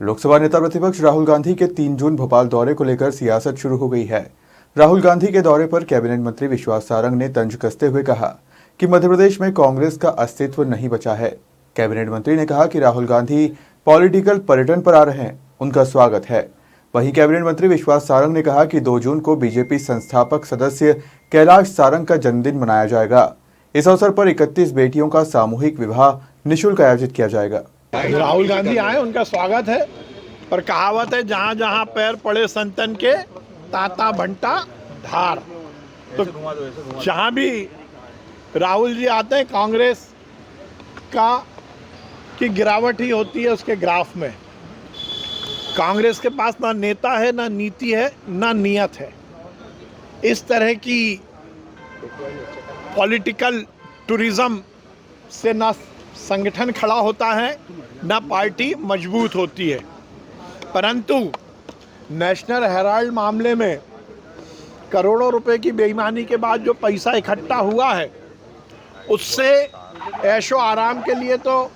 लोकसभा नेता प्रतिपक्ष राहुल गांधी के 3 जून भोपाल दौरे को लेकर सियासत शुरू हो गई है। राहुल गांधी के दौरे पर कैबिनेट मंत्री विश्वास सारंग ने तंज कसते हुए कहा कि मध्य प्रदेश में कांग्रेस का अस्तित्व नहीं बचा है। कैबिनेट मंत्री ने कहा कि राहुल गांधी पॉलिटिकल पर्यटन पर आ रहे हैं, उनका स्वागत है। वहीं कैबिनेट मंत्री विश्वास सारंग ने कहा कि 2 जून को बीजेपी संस्थापक सदस्य कैलाश सारंग का जन्मदिन मनाया जाएगा। इस अवसर पर 31 बेटियों का सामूहिक विवाह निःशुल्क आयोजित किया जाएगा। राहुल गांधी आए, उनका स्वागत है। पर कहावत है, जहां जहां पैर पड़े संतन के ताता भंटा धार। तो जहां भी राहुल जी आते हैं, कांग्रेस का की गिरावट ही होती है उसके ग्राफ में। कांग्रेस के पास ना नेता है, ना नीति है, ना नियत है। इस तरह की पॉलिटिकल टूरिज्म से ना संगठन खड़ा होता है, ना पार्टी मजबूत होती है। परंतु नेशनल हेराल्ड मामले में करोड़ों रुपए की बेईमानी के बाद जो पैसा इकट्ठा हुआ है, उससे ऐशो आराम के लिए तो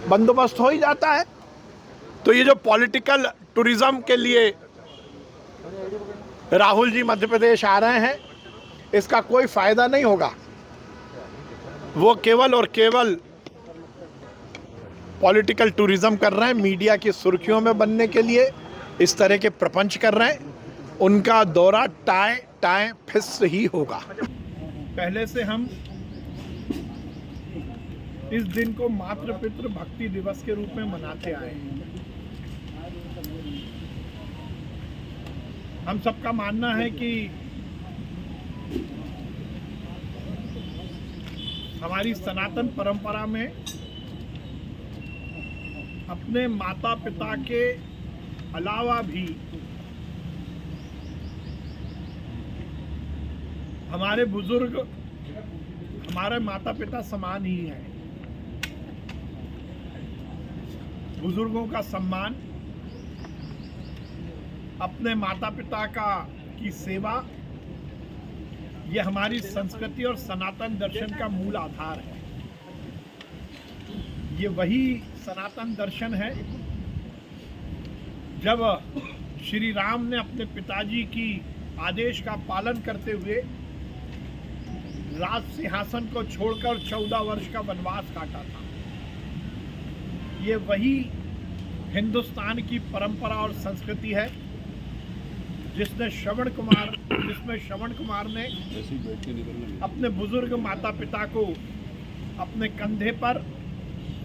बंदोबस्त हो ही जाता है। तो ये जो पॉलिटिकल टूरिज्म के लिए राहुल जी मध्य प्रदेश आ रहे हैं, इसका कोई फायदा नहीं होगा। वो केवल और केवल पॉलिटिकल टूरिज्म कर रहे हैं, मीडिया की सुर्खियों में बनने के लिए इस तरह के प्रपंच कर रहे हैं। उनका दौरा टाए फिस ही होगा। पहले से हम इस दिन को मातृ पितृ भक्ति दिवस के रूप में मनाते आए हैं। हम सबका मानना है कि हमारी सनातन परंपरा में अपने माता पिता के अलावा भी हमारे बुजुर्ग हमारे माता पिता समान ही हैं। बुजुर्गों का सम्मान, अपने माता पिता की सेवा, ये हमारी संस्कृति और सनातन दर्शन का मूल आधार है। ये वही सनातन दर्शन है जब श्री राम ने अपने पिताजी की आदेश का पालन करते हुए राज सिंहासन को छोड़कर 14 वर्ष का वनवास काटा था। ये वही हिंदुस्तान की परंपरा और संस्कृति है जिसमें श्रवण कुमार ने अपने बुजुर्ग माता पिता को अपने कंधे पर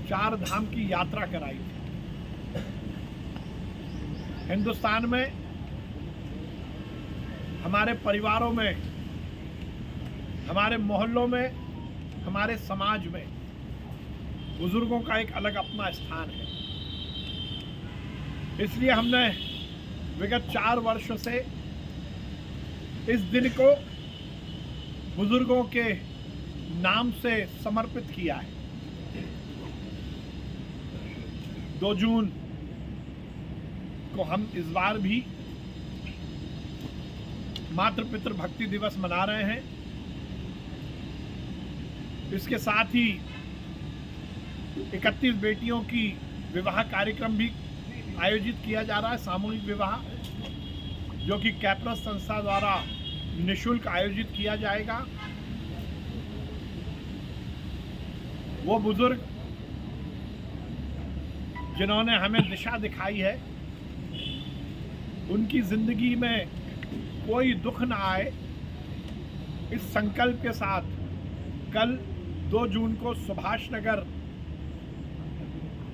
4 धाम की यात्रा कराई थी। हिंदुस्तान में हमारे परिवारों में, हमारे मोहल्लों में, हमारे समाज में बुजुर्गों का एक अलग अपना स्थान है। इसलिए हमने विगत 4 वर्षों से इस दिन को बुजुर्गों के नाम से समर्पित किया है। 2 जून को हम इस बार भी मातृ पितृ भक्ति दिवस मना रहे हैं। इसके साथ ही 31 बेटियों की विवाह कार्यक्रम भी आयोजित किया जा रहा है, सामूहिक विवाह, जो कि कैप्रोस संस्था द्वारा निःशुल्क आयोजित किया जाएगा। वो बुजुर्ग जिन्होंने हमें दिशा दिखाई है, उनकी जिंदगी में कोई दुख ना आए, इस संकल्प के साथ कल 2 जून को सुभाष नगर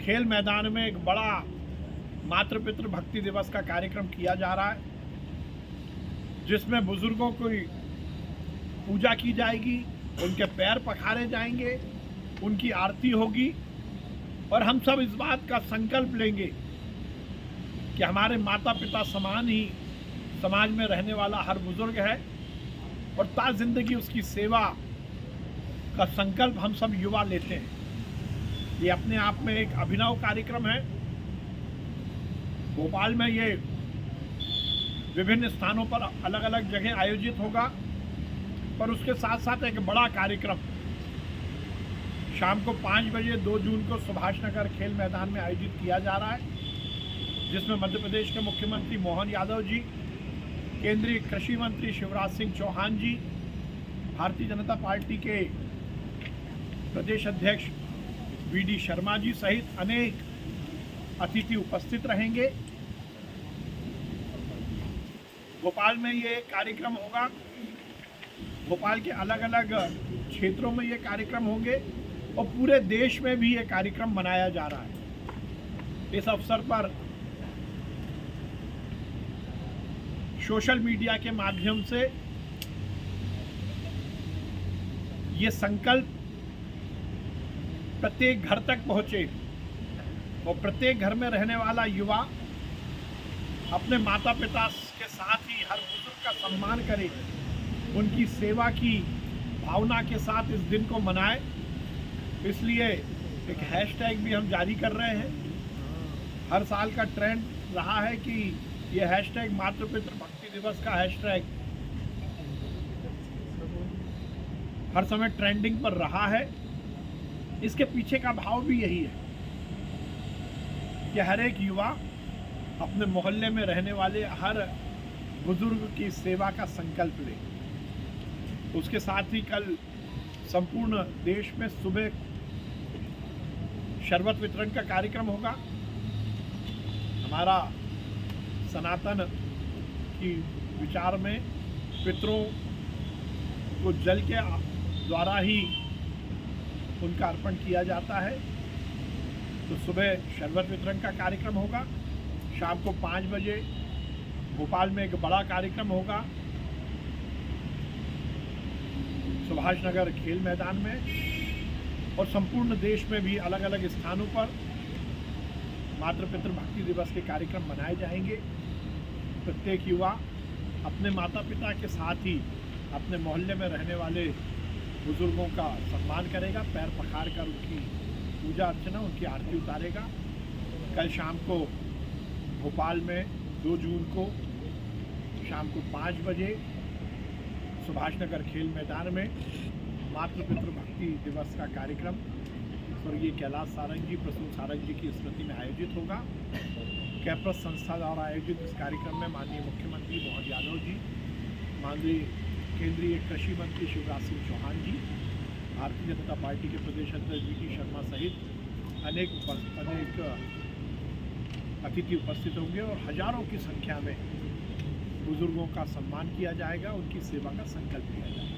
खेल मैदान में एक बड़ा मातृ पितृ भक्ति दिवस का कार्यक्रम किया जा रहा है, जिसमें बुजुर्गों की पूजा की जाएगी, उनके पैर पखारे जाएंगे, उनकी आरती होगी और हम सब इस बात का संकल्प लेंगे कि हमारे माता पिता समान ही समाज में रहने वाला हर बुजुर्ग है और ता जिंदगी उसकी सेवा का संकल्प हम सब युवा लेते हैं। ये अपने आप में एक अभिनव कार्यक्रम है। भोपाल में ये विभिन्न स्थानों पर अलग अलग जगह आयोजित होगा, पर उसके साथ साथ एक बड़ा कार्यक्रम शाम को 5 बजे 2 जून को सुभाष नगर खेल मैदान में आयोजित किया जा रहा है, जिसमें मध्य प्रदेश के मुख्यमंत्री मोहन यादव जी, केंद्रीय कृषि मंत्री शिवराज सिंह चौहान जी, भारतीय जनता पार्टी के प्रदेश अध्यक्ष वीडी शर्मा जी सहित अनेक अतिथि उपस्थित रहेंगे। भोपाल में ये कार्यक्रम होगा, भोपाल के अलग अलग क्षेत्रों में ये कार्यक्रम होंगे और पूरे देश में भी ये कार्यक्रम मनाया जा रहा है। इस अवसर पर सोशल मीडिया के माध्यम से ये संकल्प प्रत्येक घर तक पहुंचे और प्रत्येक घर में रहने वाला युवा अपने माता पिता के साथ ही हर बुजुर्ग का सम्मान करे, उनकी सेवा की भावना के साथ इस दिन को मनाए। इसलिए एक हैशटैग भी हम जारी कर रहे हैं। हर साल का ट्रेंड रहा है कि ये हैशटैग मातृ पितृ भक्ति दिवस का हैशटैग हर समय ट्रेंडिंग पर रहा है। इसके पीछे का भाव भी यही है कि हर एक युवा अपने मोहल्ले में रहने वाले हर बुजुर्ग की सेवा का संकल्प ले। उसके साथ ही कल संपूर्ण देश में सुबह शरबत वितरण का कार्यक्रम होगा। हमारा सनातन की विचार में पितरों को जल के द्वारा ही उनका अर्पण किया जाता है। तो सुबह शरबत वितरण का कार्यक्रम होगा, शाम को 5 बजे भोपाल में एक बड़ा कार्यक्रम होगा सुभाष नगर खेल मैदान में, और संपूर्ण देश में भी अलग अलग स्थानों पर मातृ पितृ भक्ति दिवस के कार्यक्रम मनाए जाएंगे। प्रत्येक युवा अपने माता पिता के साथ ही अपने मोहल्ले में रहने वाले बुजुर्गों का सम्मान करेगा, पैर पखार कर उनकी पूजा अर्चना, उनकी आरती उतारेगा। कल शाम को भोपाल में 2 जून को शाम को 5 बजे सुभाष नगर खेल मैदान में मातृ पितृ भक्ति दिवस का कार्यक्रम स्वर्गीय कैलाश सारंग जी, प्रसून सारंग जी की स्मृति में आयोजित होगा। कैप्रस संस्था द्वारा आयोजित इस कार्यक्रम में माननीय मुख्यमंत्री मोहन यादव जी, माननीय केंद्रीय कृषि मंत्री शिवराज सिंह चौहान जी, भारतीय जनता पार्टी के प्रदेश अध्यक्ष वीडी शर्मा सहित अनेक अतिथि उपस्थित होंगे और हजारों की संख्या में बुजुर्गों का सम्मान किया जाएगा, उनकी सेवा का संकल्प लिया जाएगा।